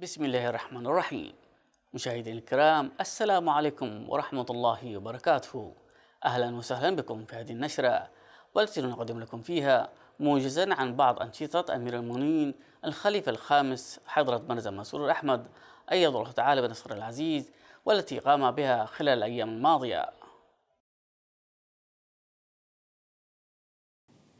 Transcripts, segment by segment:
بسم الله الرحمن الرحيم. مشاهدينا الكرام، السلام عليكم ورحمة الله وبركاته. أهلا وسهلا بكم في هذه النشرة، والتي نقدم لكم فيها موجزا عن بعض أنشطة أمير المؤمنين الخليفة الخامس حضرة مرزا منصور أحمد أيد الله تعالى بنصر العزيز، والتي قام بها خلال الأيام الماضية.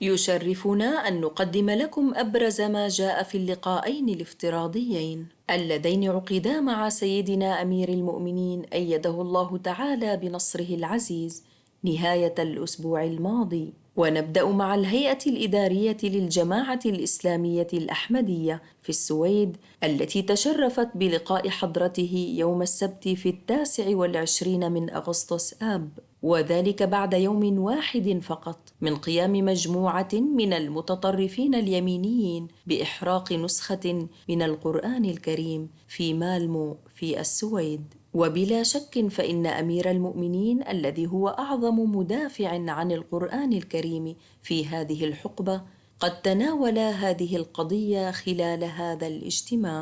يشرفنا أن نقدم لكم أبرز ما جاء في اللقاءين الافتراضيين اللذين عقدا مع سيدنا أمير المؤمنين أيده الله تعالى بنصره العزيز نهاية الأسبوع الماضي. ونبدأ مع الهيئة الإدارية للجماعة الإسلامية الأحمدية في السويد، التي تشرفت بلقاء حضرته يوم السبت في 29 من أغسطس آب، وذلك بعد يوم واحد فقط من قيام مجموعة من المتطرفين اليمينيين بإحراق نسخة من القرآن الكريم في مالمو في السويد. وبلا شك فإن أمير المؤمنين الذي هو أعظم مدافع عن القرآن الكريم في هذه الحقبة قد تناول هذه القضية خلال هذا الاجتماع.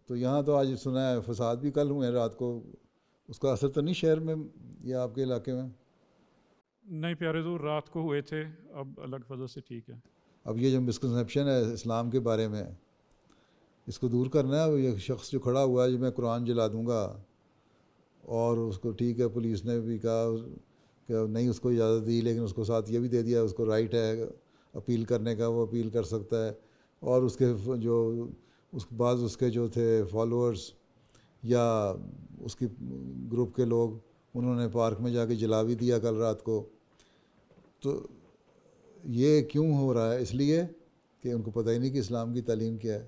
تو یہاں تو آج سنا ہے فساد بھی کل ہوئے ہیں رات کو، اس کا اثر تو نہیں شہر میں یا آپ کے علاقے میں؟ نہیں پیارے حضور، رات کو ہوئے تھے، اب الگ فضل سے ٹھیک ہے۔ اب یہ جو مسکنسیپشن ہے اسلام کے بارے میں، اس کو دور کرنا ہے۔ یہ شخص جو کھڑا ہوا ہے جو میں قرآن جلا دوں گا، اور اس کو ٹھیک ہے پولیس نے بھی کہا کہ نہیں اس کو اجازت دی، لیکن اس کو ساتھ یہ بھی دے دیا اس کو رائٹ ہے اپیل کرنے کا، وہ اپیل کر سکتا ہے۔ اور اس کے جو بعض اس کے جو تھے فالوورز یا اس کی گروپ کے لوگ، انہوں نے پارک میں جا کے جلا بھی دیا کل رات کو۔ تو یہ کیوں ہو رہا ہے؟ اس لیے کہ ان کو پتہ ہی نہیں کہ اسلام کی تعلیم کیا ہے،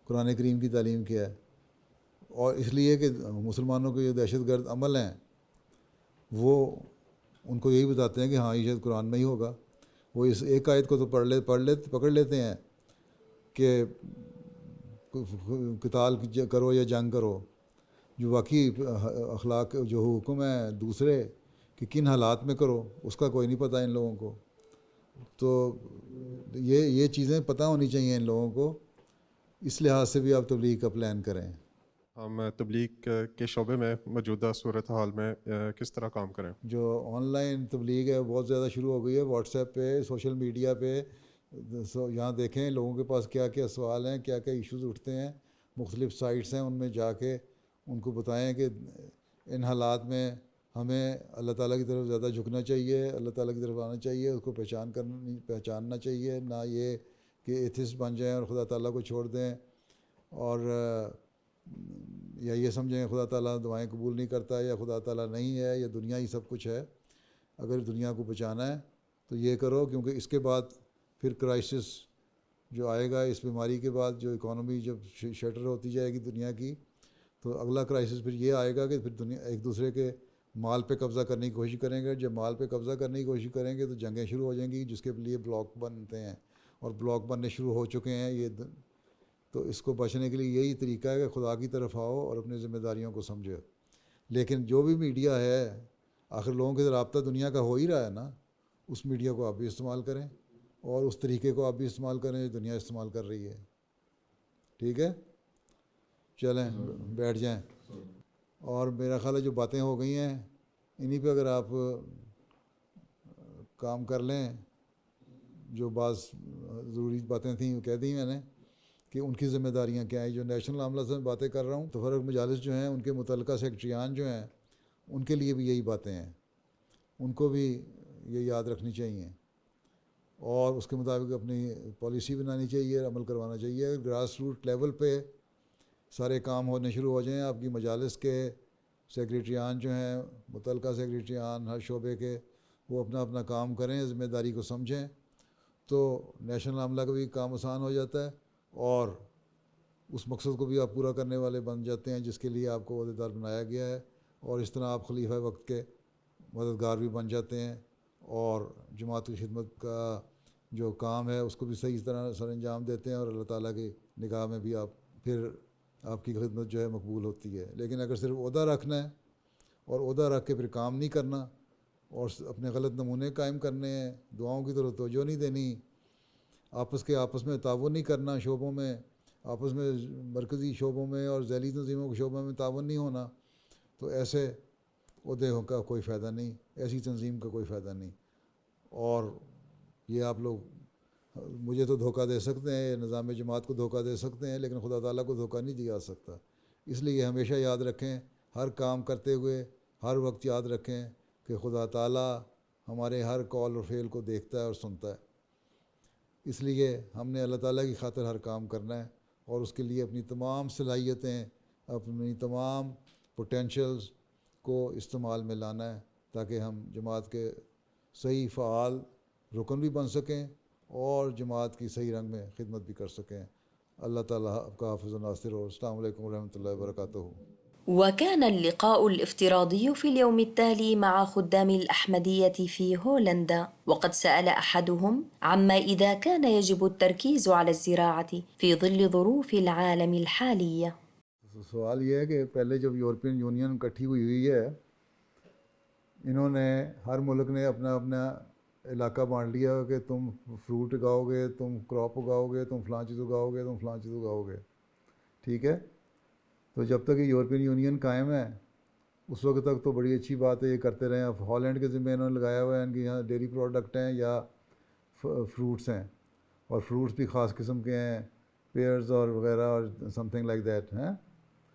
قرآن کریم کی تعلیم کیا ہے، اور اس لیے کہ مسلمانوں کے جو دہشت گرد عمل ہیں وہ ان کو یہی بتاتے ہیں کہ ہاں یہ شاید قرآن میں ہی ہوگا۔ وہ اس ایک آیت کو تو پکڑ لیتے ہیں کہ قتال کرو یا جنگ کرو، جو واقعی اخلاق جو حکم ہے دوسرے کہ کن حالات میں کرو، اس کا کوئی نہیں پتہ ان لوگوں کو۔ تو یہ چیزیں پتہ ہونی چاہیے ان لوگوں کو، اس لحاظ سے بھی آپ تبلیغ کا پلان کریں۔ ہم تبلیغ کے شعبے میں موجودہ صورتحال میں کس طرح کام کریں؟ جو آن لائن تبلیغ ہے بہت زیادہ شروع ہو گئی ہے، واٹس ایپ پہ، سوشل میڈیا پہ۔ یہاں دیکھیں لوگوں کے پاس کیا کیا سوال ہیں، کیا کیا ایشوز اٹھتے ہیں، مختلف سائٹس ہیں، ان میں جا کے ان کو بتائیں کہ ان حالات میں ہمیں اللہ تعالیٰ کی طرف زیادہ جھکنا چاہیے، اللہ تعالیٰ کی طرف آنا چاہیے، اس کو پہچاننا چاہیے، نہ یہ کہ ایتھسٹ بن جائیں اور خدا تعالیٰ کو چھوڑ دیں، اور یا یہ سمجھیں خدا تعالیٰ دعائیں قبول نہیں کرتا، یا خدا تعالیٰ نہیں ہے، یا دنیا ہی سب کچھ ہے۔ اگر دنیا کو بچانا ہے تو یہ کرو، کیونکہ اس کے بعد پھر کرائسس جو آئے گا اس بیماری کے بعد، جو اکانومی جب شٹر ہوتی جائے گی دنیا کی، تو اگلا کرائسس پھر یہ آئے گا کہ پھر دنیا ایک دوسرے کے مال پہ قبضہ کرنے کی کوشش کریں گے۔ جب مال پہ قبضہ کرنے کی کوشش کریں گے تو جنگیں شروع ہو جائیں گی، جس کے لیے بلاک بنتے ہیں، اور بلاک بننے شروع ہو چکے ہیں یہ۔ تو اس کو بچنے کے لیے یہی طریقہ ہے کہ خدا کی طرف آؤ اور اپنی ذمہ داریوں کو سمجھو۔ لیکن جو بھی میڈیا ہے، آخر لوگوں کے رابطہ دنیا کا ہو ہی رہا ہے نا، اس میڈیا کو آپ بھی استعمال کریں، اور اس طریقے کو آپ بھی استعمال کریں جو دنیا استعمال کر رہی ہے۔ ٹھیک ہے، چلیں بیٹھ جائیں۔ اور میرا خیال ہے جو باتیں ہو گئی ہیں انہی پہ اگر آپ کام کر لیں، جو بعض ضروری باتیں تھیں وہ کہہ دی میں نے کہ ان کی ذمہ داریاں کیا ہیں۔ جو نیشنل عاملہ سے میں باتیں کر رہا ہوں، تفرق مجالس جو ہیں ان کے متعلقہ سیکریٹریان جو ہیں ان کے لیے بھی یہی باتیں ہیں، ان کو بھی یہ یاد رکھنی چاہیے، اور اس کے مطابق اپنی پالیسی بنانی چاہیے، عمل کروانا چاہیے۔ گراس روٹ لیول پہ سارے کام ہونے شروع ہو جائیں، آپ کی مجالس کے سیکریٹریان جو ہیں، متعلقہ سیکریٹریان ہر شعبے کے، وہ اپنا اپنا کام کریں، ذمہ داری کو سمجھیں، تو نیشنل عاملہ کا بھی کام آسان ہو جاتا ہے، اور اس مقصد کو بھی آپ پورا کرنے والے بن جاتے ہیں جس کے لیے آپ کو عہدیدار بنایا گیا ہے، اور اس طرح آپ خلیفہ وقت کے مددگار بھی بن جاتے ہیں، اور جماعت کی خدمت کا جو کام ہے اس کو بھی صحیح طرح سر انجام دیتے ہیں، اور اللہ تعالیٰ کی نگاہ میں بھی پھر آپ کی خدمت جو ہے مقبول ہوتی ہے۔ لیکن اگر صرف عہدہ رکھنا ہے اور عہدہ رکھ کے پھر کام نہیں کرنا، اور اپنے غلط نمونے قائم کرنے ہیں، دعاؤں کی طرف توجہ نہیں دینی، آپس میں تعاون نہیں کرنا شعبوں میں، آپس میں مرکزی شعبوں میں اور ذیلی تنظیموں کے شعبوں میں تعاون نہیں ہونا تو ایسے عہدے کا کوئی فائدہ نہیں، ایسی تنظیم کا کوئی فائدہ نہیں. اور یہ آپ لوگ مجھے تو دھوکہ دے سکتے ہیں، نظام جماعت کو دھوکہ دے سکتے ہیں، لیکن خدا تعالیٰ کو دھوکہ نہیں دیا جا سکتا. اس لیے ہمیشہ یاد رکھیں، ہر کام کرتے ہوئے ہر وقت یاد رکھیں کہ خدا تعالیٰ ہمارے ہر قول اور فعل کو دیکھتا ہے اور سنتا ہے. اس لیے ہم نے اللہ تعالیٰ کی خاطر ہر کام کرنا ہے اور اس کے لیے اپنی تمام صلاحیتیں، اپنی تمام پوٹینشلز کو استعمال میں لانا ہے تاکہ ہم جماعت کے صحیح فعال رکن بھی بن سکیں اور جماعت کی صحیح رنگ میں خدمت بھی کر سکیں. اللہ تعالیٰ آپ کا حافظ و ناصر ہو. السلام علیکم ورحمۃ اللہ وبرکاتہ. وكان اللقاء الافتراضي في اليوم التالي مع خدام الأحمدية في هولندا، وقد سأل أحدهم عما إذا كان يجب التركيز على الزراعة في ظل ظروف العالم الحالية. سوال یہ ہے کہ پہلے جب یورپین یونین اکٹھی ہوئی ہے، انہوں نے ہر ملک نے اپنا اپنا علاقہ بانٹ لیا کہ تم فروٹ اگاؤ گے، تم کراپ اگاؤ گے، تم فلاں چیز اگاؤ گے، تم فلاں چیز اگاؤ گے. ٹھیک ہے، تو جب تک یہ یورپین یونین قائم ہے اس وقت تک تو بڑی اچھی بات ہے، یہ کرتے رہے. اب ہالینڈ کے ذمہ انہوں نے لگایا ہوا ہے ان کے یہاں ڈیری پروڈکٹ ہیں یا فروٹس ہیں، اور فروٹس بھی خاص قسم کے ہیں، پیئرز اور وغیرہ اور سم تھنگ لائک دیٹ ہیں.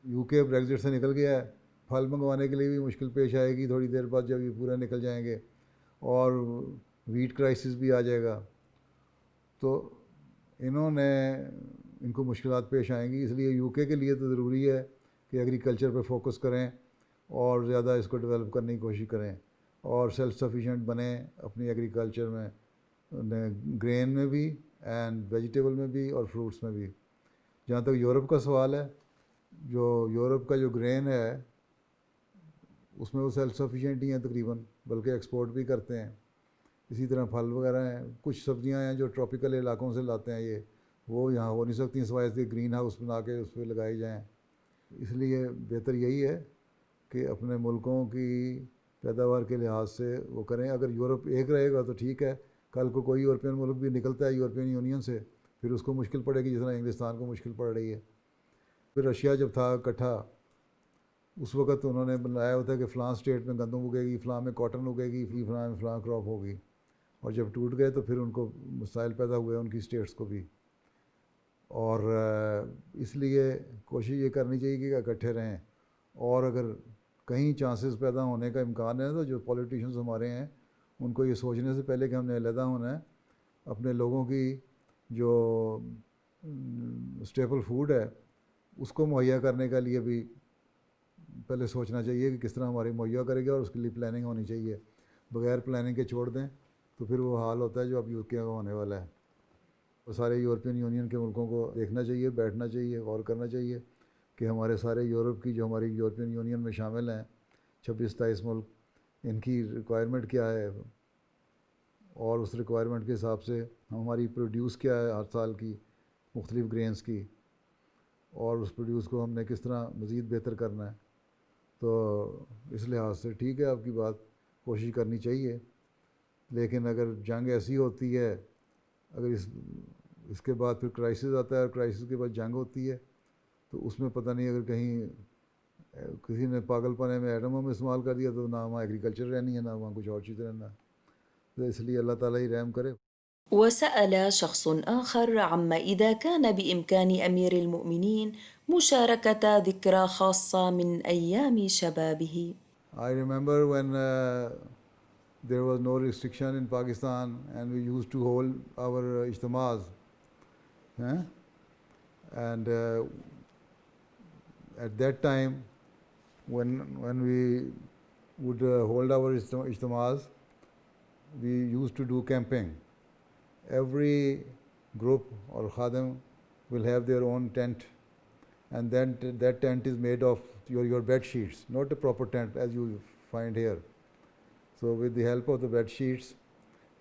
یو کے بریگزٹ سے نکل گیا ہے، پھل منگوانے کے لیے بھی مشکل پیش آئے گی تھوڑی دیر بعد جب یہ پورا نکل جائیں گے، اور ویٹ کرائسس بھی آ جائے گا. تو ان کو مشکلات پیش آئیں گی. اس لیے یو کے لیے تو ضروری ہے کہ ایگریکلچر پہ فوکس کریں اور زیادہ اس کو ڈیولپ کرنے کی کوشش کریں اور سیلف سفیشینٹ بنیں اپنی ایگریکلچر میں، گرین میں بھی اینڈ ویجیٹیبل میں بھی اور فروٹس میں بھی. جہاں تک یورپ کا سوال ہے، جو یورپ کا جو گرین ہے اس میں وہ سیلف سفیشینٹ ہی ہیں تقریباً، بلکہ ایکسپورٹ بھی کرتے ہیں. اسی طرح پھل وغیرہ ہیں، کچھ سبزیاں ہیں جو ٹراپیکل علاقوں سے لاتے ہیں، یہ وہ یہاں ہو نہیں سکتی سوائے سے گرین ہاؤس بنا کے اس پہ لگائی جائیں. اس لیے بہتر یہی ہے کہ اپنے ملکوں کی پیداوار کے لحاظ سے وہ کریں. اگر یورپ ایک رہے گا تو ٹھیک ہے، کل کو کوئی یورپین ملک بھی نکلتا ہے یورپین یونین سے پھر اس کو مشکل پڑے گی جس طرح انگلستان کو مشکل پڑ رہی ہے. پھر رشیا جب تھا اکٹھا اس وقت انہوں نے بنایا ہوتا ہے کہ فلاں اسٹیٹ میں گندم اگے گی، فلاں میں کاٹن اگے گی، فلاں میں فلاں کراپ ہوگی، اور جب ٹوٹ گئے تو پھر ان کو مسائل پیدا ہوئے ان کی اسٹیٹس کو بھی. اور اس لیے کوشش یہ کرنی چاہیے کہ اکٹھے رہیں، اور اگر کہیں چانسز پیدا ہونے کا امکان ہے تو جو پولیٹیشنز ہمارے ہیں ان کو یہ سوچنے سے پہلے کہ ہم نے علیحدہ ہونا ہے، اپنے لوگوں کی جو اسٹیپل فوڈ ہے اس کو مہیا کرنے کے لیے بھی پہلے سوچنا چاہیے کہ کس طرح ہماری مہیا کرے گا، اور اس کے لیے پلاننگ ہونی چاہیے. بغیر پلاننگ کے چھوڑ دیں تو پھر وہ حال ہوتا ہے جو اب یو کے کا ہونے والا ہے. وہ سارے یورپین یونین کے ملکوں کو دیکھنا چاہیے، بیٹھنا چاہیے، غور کرنا چاہیے کہ ہمارے سارے یورپ کی جو ہماری یورپین یونین میں شامل ہیں 26-27 ملک، ان کی ریکوائرمنٹ کیا ہے، اور اس ریکوائرمنٹ کے حساب سے ہماری پروڈیوس کیا ہے ہر سال کی مختلف گرینز کی، اور اس پروڈیوس کو ہم نے کس طرح مزید بہتر کرنا ہے. تو اس لحاظ سے ٹھیک ہے آپ کی بات، کوشش کرنی چاہیے. لیکن اگر جنگ ایسی ہوتی ہے، اگر اس کے بعد پھر کرائسس آتا ہے اور کرائسس کے بعد جنگ ہوتی ہے، تو اس میں پتہ نہیں اگر کہیں کسی نے پاگل پنے میں ایٹم بم استعمال کر دیا تو نہ وہاں ایگریکلچر رہنی ہے نہ وہاں کچھ اور چیز رہنا ہے. تو اس لیے اللہ تعالیٰ ہی رحم کرے. وسأل شخص آخر عما إذا كان بإمكان أمير المؤمنين مشاركة ذكرى خاصة من أيام شبابه. I remember when there was no restriction in Pakistan and we used to hold our ijtimaas, and at that time when we would hold our ijtimaas, we used to do camping. Every group or khadim will have their own tent, and then that tent is made of your bed sheets, not a proper tent as you find here. So with the help of the bed sheets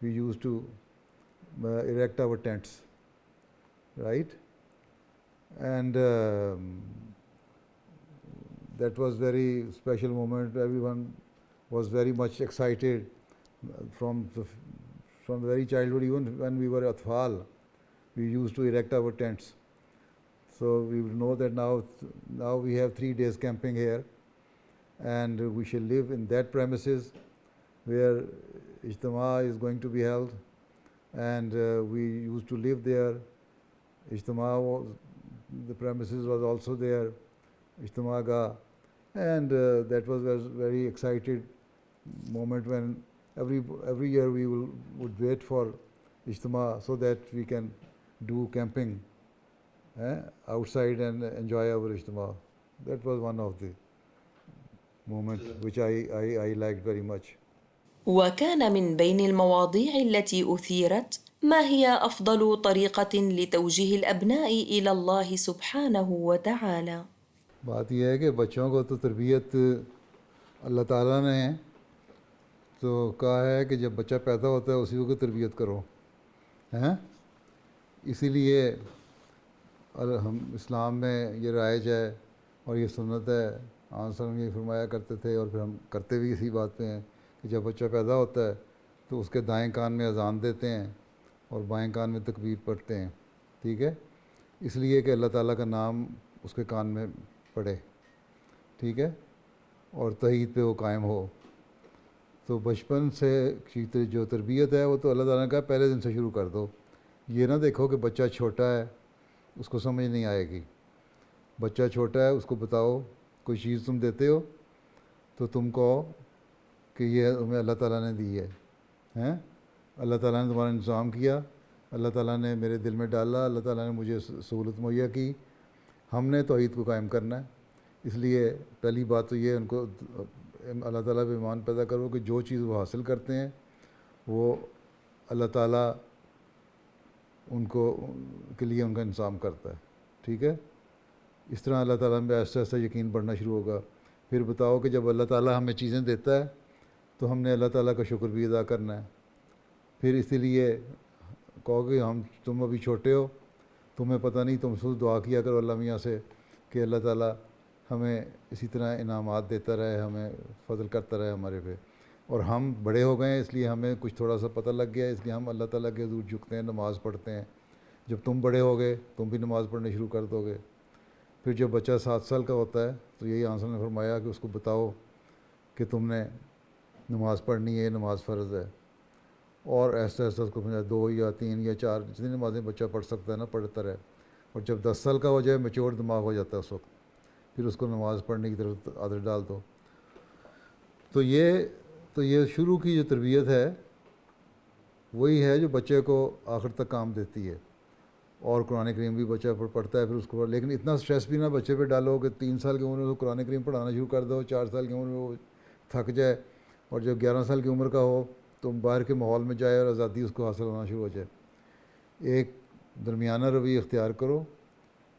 we used to erect our tents, right? And that was very special moment. Everyone was very much excited from very childhood. Even when we were atfal, we used to erect our tents. So we will know that now we have 3 days camping here, and we shall live in that premises where Ijtima is going to be held, and we used to live there. Ijtima was, the premises was also there, Ijtima Gah, and that was a very excited moment when every year we would wait for Ijtima so that we can do camping outside and enjoy our Ijtima. That was one of the moments which I liked very much. وكان من بين المواضيع التي أثيرت ما هي أفضل طريقة لتوجيه الأبناء إلى الله سبحانه وتعالى. بات یہ ہے کہ بچوں کو تو تربیت اللہ تعالیٰ نے تو کہا ہے کہ جب بچہ پیدا ہوتا ہے اسی کو تربیت کرو، اسی لیے ہم اسلام میں یہ رائج ہے اور یہ سنت ہے. آن صلی یہ فرمایا کرتے تھے اور پھر ہم کرتے بھی اسی بات پہ ہیں کہ جب بچہ پیدا ہوتا ہے تو اس کے دائیں کان میں اذان دیتے ہیں اور بائیں کان میں تکبیر پڑھتے ہیں، ٹھیک ہے، اس لیے کہ اللہ تعالیٰ کا نام اس کے کان میں پڑھے، ٹھیک ہے، اور توحید پہ وہ قائم ہو. تو بچپن سے جو تربیت ہے وہ تو اللہ تعالیٰ نے کہا پہلے دن سے شروع کر دو. یہ نہ دیکھو کہ بچہ چھوٹا ہے اس کو سمجھ نہیں آئے گی. بچہ چھوٹا ہے اس کو بتاؤ، کوئی چیز تم دیتے ہو تو تم کہو کہ یہ تمہیں اللہ تعالیٰ نے دی ہے، اللہ تعالیٰ نے تمہارا انتظام کیا، اللہ تعالیٰ نے میرے دل میں ڈالا، اللہ تعالیٰ نے مجھے سہولت مہیا کی، ہم نے توحید کو قائم کرنا ہے. اس لیے پہلی بات تو یہ ان کو اللہ تعالیٰ پہ ایمان پیدا کرو کہ جو چیز وہ حاصل کرتے ہیں وہ اللہ تعالیٰ ان کو کے لیے ان کا انتظام کرتا ہے، ٹھیک ہے. اس طرح اللہ تعالیٰ میں آہستہ آہستہ یقین بڑھنا شروع ہوگا. پھر بتاؤ کہ جب اللہ تعالیٰ ہمیں چیزیں دیتا ہے تو ہم نے اللہ تعالیٰ کا شکر بھی ادا کرنا ہے. پھر اسی لیے کہو کہ تم ابھی چھوٹے ہو، تمہیں پتہ نہیں، تم خود دعا کیا کرو اللہ میاں سے کہ اللہ تعالیٰ ہمیں اسی طرح انعامات دیتا رہے، ہمیں فضل کرتا رہے ہمارے پہ. اور ہم بڑے ہو گئے ہیں اس لیے ہمیں کچھ تھوڑا سا پتہ لگ گیا ہے، اس لیے ہم اللہ تعالیٰ کے حضور جھکتے ہیں، نماز پڑھتے ہیں. جب تم بڑے ہو گئے تم بھی نماز پڑھنے شروع کر دو گے. پھر جب بچہ 7 سال کا ہوتا ہے تو یہی آنسر نے فرمایا کہ اس کو بتاؤ کہ تم نے نماز پڑھنی ہے، نماز فرض ہے. اور ایسا اس کو 2 یا 3 یا 4 جتنی نمازیں بچہ پڑھ سکتا ہے نا پڑھتا رہے. اور جب 10 سال کا ہو جائے میچور دماغ ہو جاتا ہے اس وقت، پھر اس کو نماز پڑھنے کی طرف عادت ڈال دو. تو یہ شروع کی جو تربیت ہے وہی ہے جو بچے کو آخر تک کام دیتی ہے. اور قرآن کریم بھی بچہ پڑھتا ہے پھر اس کو، لیکن اتنا سٹریس بھی نہ بچے پہ ڈالو کہ 3 سال کی عمر میں قرآن کریم پڑھانا شروع کر دو، 4 سال کی عمر میں وہ تھک جائے، اور جب 11 سال کی عمر کا ہو تو باہر کے ماحول میں جائے اور آزادی اس کو حاصل ہونا شروع ہو جائے. ایک درمیانہ روی اختیار کرو،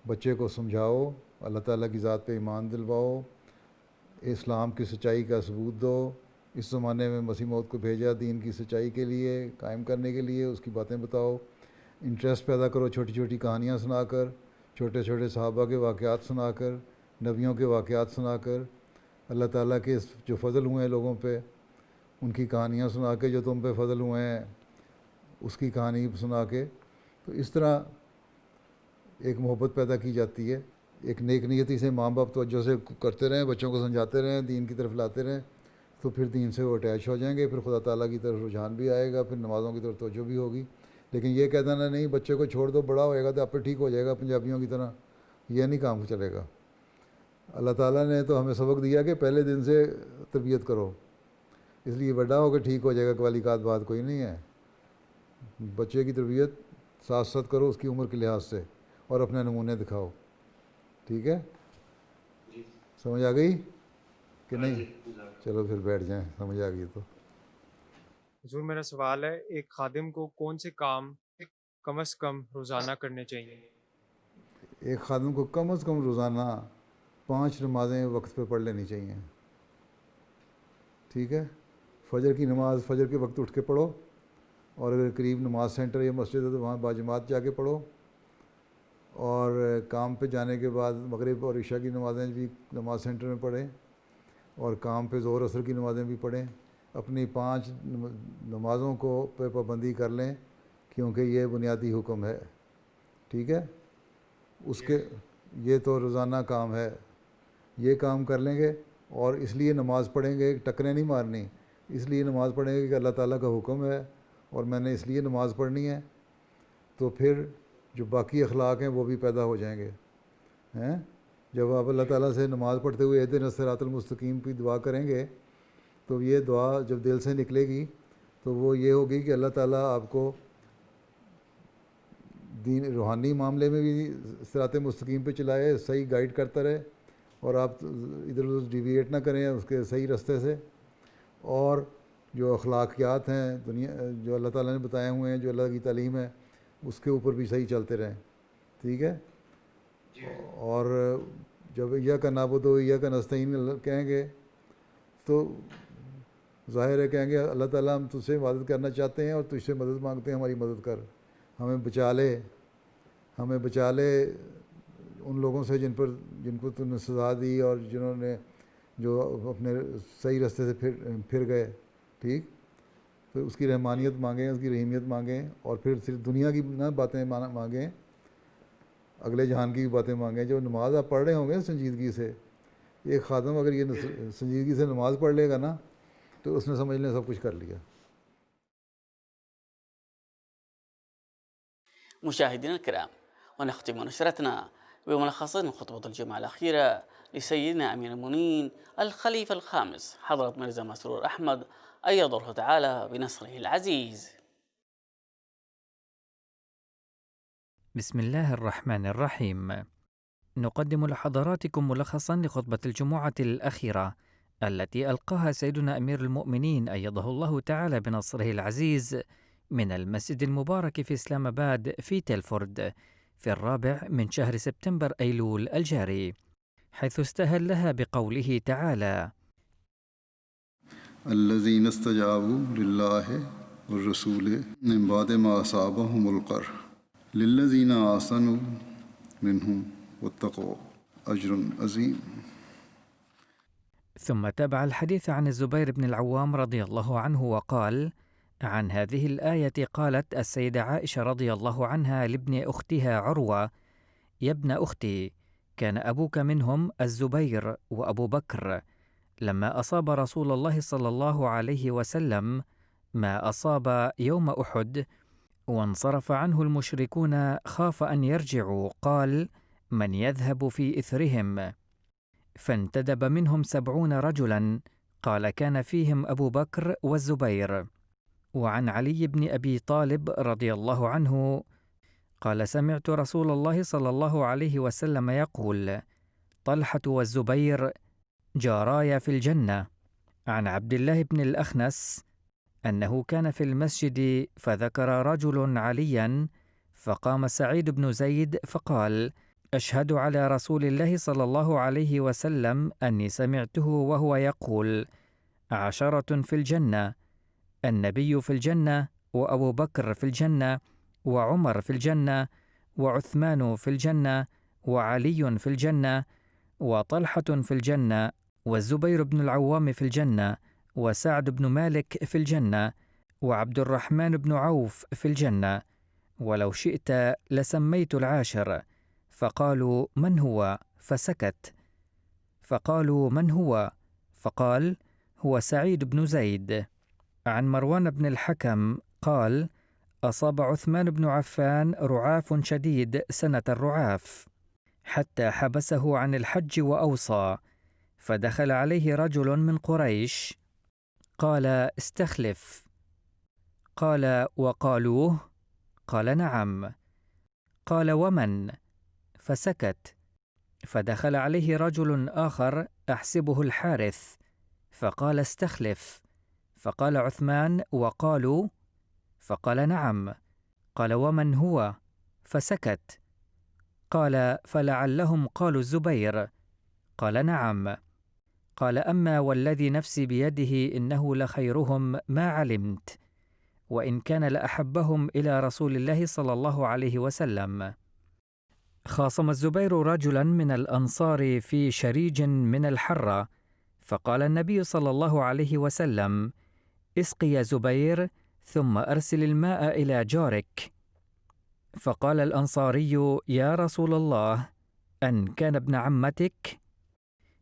بچے کو سمجھاؤ، اللہ تعالیٰ کی ذات پہ ایمان دلواؤ، اسلام کی سچائی کا ثبوت دو. اس زمانے میں مسیح موعود کو بھیجا دین کی سچائی کے لیے، قائم کرنے کے لیے، اس کی باتیں بتاؤ. انٹرسٹ پیدا کرو چھوٹی چھوٹی کہانیاں سنا کر، چھوٹے چھوٹے صحابہ کے واقعات سنا کر، نبیوں کے واقعات سنا کر، اللہ تعالیٰ کے جو فضل ہوئے ہیں لوگوں پہ ان کی کہانیاں سنا کے، جو تم پہ فضل ہوئے ہیں اس کی کہانی سنا کے. تو اس طرح ایک محبت پیدا کی جاتی ہے. ایک نیک نیتی سے ماں باپ توجہ سے کرتے رہیں، بچوں کو سمجھاتے رہیں، دین کی طرف لاتے رہیں، تو پھر دین سے وہ اٹیچ ہو جائیں گے. پھر خدا تعالیٰ کی طرف رجحان بھی آئے گا، پھر نمازوں کی طرف توجہ بھی ہوگی. لیکن یہ کہہ دینا نہیں بچے کو چھوڑ دو، بڑا ہوئے گا تو آپ پہ ٹھیک ہو جائے گا پنجابیوں کی طرح، یہ نہیں کام چلے گا. اللہ تعالیٰ نے تو ہمیں سبق دیا کہ پہلے دن سے تربیت کرو، اس لیے بڑا ہو کے ٹھیک ہو جائے گا والی بات کوئی نہیں ہے. بچے کی تربیت ساتھ ساتھ کرو اس کی عمر کے لحاظ سے، اور اپنے نمونے دکھاؤ. ٹھیک ہے، سمجھ آ گئی کہ نہیں؟ چلو پھر بیٹھ جائیں، سمجھ آ گئی تو. حضور میرا سوال ہے، ایک خادم کو کون سے کام کم از کم روزانہ کرنے چاہیے؟ ایک خادم کو کم از کم روزانہ 5 نمازیں وقت پہ پڑھ لینی چاہیے. ٹھیک ہے، فجر کی نماز فجر کے وقت اٹھ کے پڑھو، اور اگر قریب نماز سینٹر یا مسجد ہے تو وہاں باجماعت جا کے پڑھو. اور کام پہ جانے کے بعد مغرب اور عشاء کی نمازیں بھی نماز سینٹر میں پڑھیں، اور کام پہ ظہر عصر کی نمازیں بھی پڑھیں. اپنی 5 نمازوں کو پہ پابندی کر لیں، کیونکہ یہ بنیادی حکم ہے. ٹھیک ہے، اس کے یہ تو روزانہ کام ہے، یہ کام کر لیں گے، اور اس لیے نماز پڑھیں گے، ٹکریں نہیں مارنی، اس لیے نماز پڑھیں گے کہ اللہ تعالیٰ کا حکم ہے اور میں نے اس لیے نماز پڑھنی ہے، تو پھر جو باقی اخلاق ہیں وہ بھی پیدا ہو جائیں گے ہیں۔ جب آپ اللہ تعالیٰ سے نماز پڑھتے ہوئے اہدنا الصراط المستقیم کی دعا کریں گے تو یہ دعا جب دل سے نکلے گی تو وہ یہ ہوگی کہ اللہ تعالیٰ آپ کو دین روحانی معاملے میں بھی صراط مستقیم پہ چلائے، صحیح گائیڈ کرتا رہے، اور آپ ادھر ادھر ڈیویٹ نہ کریں اس کے صحیح رستے سے، اور جو اخلاقیات ہیں دنیا جو اللہ تعالیٰ نے بتائے ہوئے ہیں، جو اللہ کی تعلیم ہے، اس کے اوپر بھی صحیح چلتے رہیں، ٹھیک ہے۔ اور جب ایاک نعبد و ایاک نستعین کہیں گے تو ظاہر ہے کہیں گے اللہ تعالیٰ ہم تجھ سے مدد کرنا چاہتے ہیں اور تجھ سے مدد مانگتے ہیں، ہماری مدد کر، ہمیں بچا لے ان لوگوں سے جن کو تو نے سزا دی اور جنہوں نے جو اپنے صحیح رستے سے پھر گئے، ٹھیک۔ تو اس کی رحمانیت مانگیں، اس کی رحیمیت مانگیں، اور پھر صرف دنیا کی نہ باتیں مانگیں، اگلے جہان کی بھی باتیں مانگیں۔ جو نماز آپ پڑھ رہے ہوں گے سنجیدگی سے، ایک خادم اگر یہ سنجیدگی سے نماز پڑھ لے گا نا تو اس نے سمجھ لیں سب کچھ کر لیا۔ مشاهدينا الكرام، ونختم نشرتنا بملخص من خطبة الجمعة الأخيرة لسيدنا أمير المؤمنين الخليفة الخامس حضرة مرزا مسرور أحمد أيده الله تعالى بنصره العزيز. بسم الله الرحمن الرحيم. نقدم لحضراتكم ملخصا لخطبة الجمعة الأخيرة التي ألقاها سيدنا أمير المؤمنين أيده الله تعالى بنصره العزيز من المسجد المبارك في إسلام آباد في تيلفورد في 4 من شهر سبتمبر أيلول الجاري، حيث استهلها بقوله تعالى: الذين استجابوا لله والرسول من بعد ما أصابهم القرح للذين أحسنوا منهم واتقوا أجر عظيم. ثم تابع الحديث عن الزبير بن العوام رضي الله عنه وقال: عن هذه الآية قالت السيدة عائشة رضي الله عنها لابن أختها عروة: يا ابن أختي، كان أبوك منهم الزبير وأبو بكر، لما أصاب رسول الله صلى الله عليه وسلم ما أصاب يوم أحد وانصرف عنه المشركون خاف أن يرجعوا، قال: من يذهب في إثرهم؟ فانتدب منهم 70 رجلا، قال: كان فيهم أبو بكر والزبير. وعن علي بن أبي طالب رضي الله عنه قال: سمعت رسول الله صلى الله عليه وسلم يقول: طلحة والزبير جاراي في الجنة. عن عبد الله بن الأخنس أنه كان في المسجد فذكر رجل عليا، فقام سعيد بن زيد فقال: أشهد على رسول الله صلى الله عليه وسلم أني سمعته وهو يقول: 10 في الجنة، النبي في الجنة، وأبو بكر في الجنة، وعمر في الجنة، وعثمان في الجنة، وعلي في الجنة، وطلحة في الجنة، والزبير بن العوام في الجنة، وسعد بن مالك في الجنة، وعبد الرحمن بن عوف في الجنة، ولو شئت لسميت 10. فقالوا: من هو؟ فسكت. فقالوا: من هو؟ فقال: هو سعيد بن زيد. عن مروان بن الحكم قال: أصاب عثمان بن عفان رعاف شديد سنة الرعاف، حتى حبسه عن الحج وأوصى، فدخل عليه رجل من قريش، قال: استخلف. قال: وقالوه؟ قال: نعم. قال: ومن؟ فسكت. فدخل عليه رجل آخر أحسبه الحارث، فقال: استخلف. فقال عثمان: وقالوا؟ فقال: نعم. قال: ومن هو؟ فسكت. قال: فلعلهم قالوا الزبير. قال: نعم. قال: أما والذي نفسي بيده إنه لخيرهم ما علمت، وإن كان لأحبهم إلى رسول الله صلى الله عليه وسلم. خاصم الزبير رجلا من الأنصار في شريج من الحرة، فقال النبي صلى الله عليه وسلم: اسقي يا زبير ثم أرسل الماء إلى جارك. فقال الأنصاري: يا رسول الله، أن كان ابن عمتك؟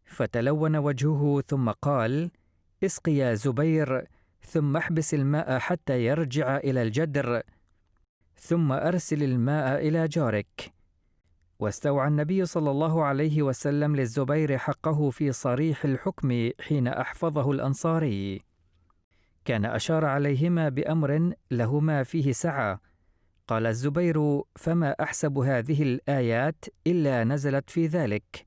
فتلون وجهه ثم قال: اسق يا زبير، ثم احبس الماء حتى يرجع إلى الجدر، ثم أرسل الماء إلى جارك. واستوعى النبي صلى الله عليه وسلم للزبير حقه في صريح الحكم حين أحفظه الأنصاري. كان أشار عليهما بأمر لهما فيه سعة. قال الزبير: فما أحسب هذه الآيات إلا نزلت في ذلك،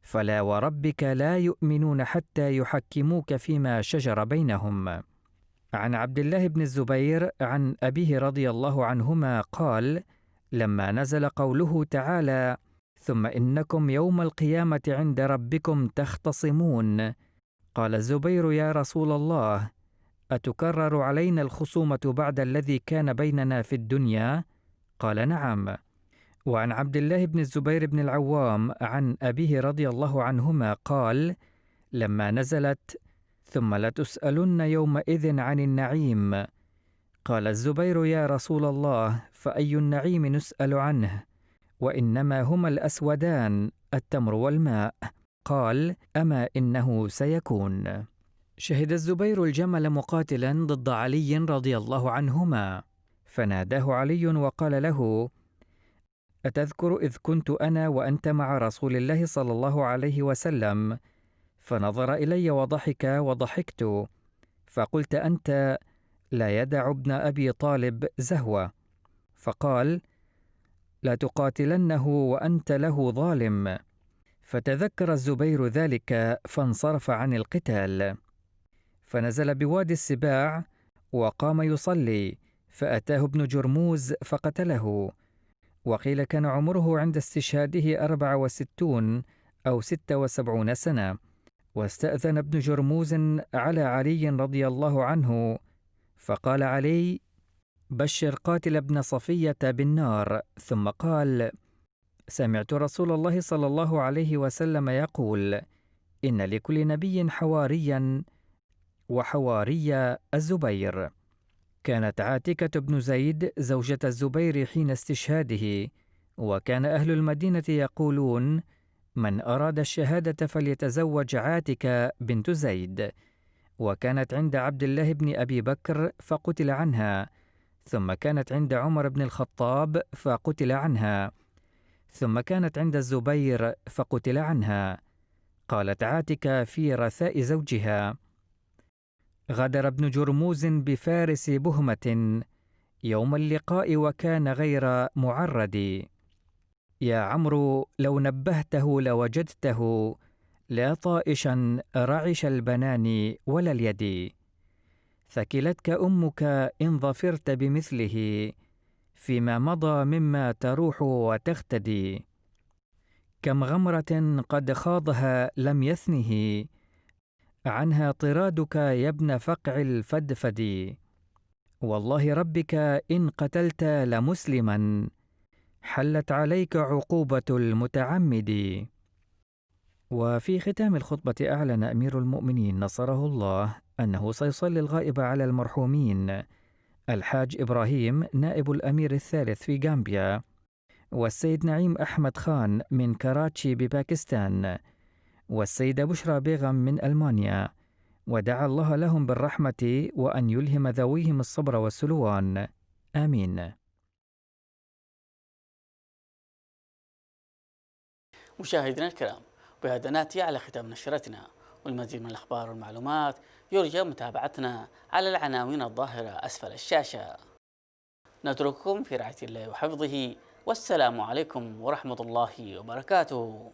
فلا وربك لا يؤمنون حتى يحكموك فيما شجر بينهم. عن عبد الله بن الزبير عن أبيه رضي الله عنهما قال: لما نزل قوله تعالى: ثم إنكم يوم القيامة عند ربكم تختصمون، قال الزبير: يا رسول الله، أتكرر علينا الخصومة بعد الذي كان بيننا في الدنيا؟ قال: نعم. وعن عبد الله بن الزبير بن العوام عن أبيه رضي الله عنهما قال: لما نزلت: ثم لتسألن يومئذ عن النعيم، قال الزبير: يا رسول الله، فأي النعيم نسأل عنه؟ وإنما هما الأسودان، التمر والماء. قال: أما إنه سيكون. شهد الزبير الجمل مقاتلا ضد علي رضي الله عنهما، فناداه علي وقال له: أتذكر إذ كنت أنا وأنت مع رسول الله صلى الله عليه وسلم؟ فنظر إلي وضحك وضحكت، فقلت: أنت لا يدع ابن أبي طالب زهوة. فقال: لا تقاتلنه وأنت له ظالم. فتذكر الزبير ذلك فانصرف عن القتال. فنزل بوادي السباع وقام يصلي، فأتاه ابن جرموز فقتله. وقيل كان عمره عند استشهاده 64 أو 76 سنة. واستأذن ابن جرموز على علي رضي الله عنه، فقال علي: بشر قاتل ابن صفية بالنار. ثم قال: سمعت رسول الله صلى الله عليه وسلم يقول: إن لكل نبي حواريا، وحواري الزبير. كانت عاتكة بن زيد زوجة الزبير حين استشهاده، وكان أهل المدينة يقولون: من أراد الشهادة فليتزوج عاتكة بنت زيد. وكانت عند عبد الله بن أبي بكر فقتل عنها، ثم كانت عند عمر بن الخطاب فقتل عنها، ثم كانت عند الزبير فقتل عنها. قالت عاتكة في رثاء زوجها: غدر ابن جرموز بفارس بهمة يوم اللقاء وكان غير معرد. يا عمرو، لو نبهته لوجدته لا طائشا رعش البنان ولا اليد. ثكلتك أمك إن ظفرت بمثله، فيما مضى مما تروح وتختدي. كم غمرة قد خاضها لم يثنه، عنها طرادك يا ابن فقع الفدفد. والله ربك إن قتلت لمسلما، حلت عليك عقوبة المتعمد. وفي ختام الخطبة أعلن أمير المؤمنين نصره الله أنه سيصلي الغائب على المرحومين الحاج إبراهيم نائب الأمير الثالث في غامبيا، والسيد نعيم أحمد خان من كراتشي بباكستان، والسيدة بشرى بيغم من ألمانيا، ودعا الله لهم بالرحمة وأن يلهم ذويهم الصبر والسلوان. آمين. مشاهدينا الكرام، بهذا ناتي على ختام نشرتنا، والمزيد من الأخبار والمعلومات يرجى متابعتنا على العناوين الظاهرة أسفل الشاشة. نترككم في رعاية الله وحفظه، والسلام عليكم ورحمة الله وبركاته.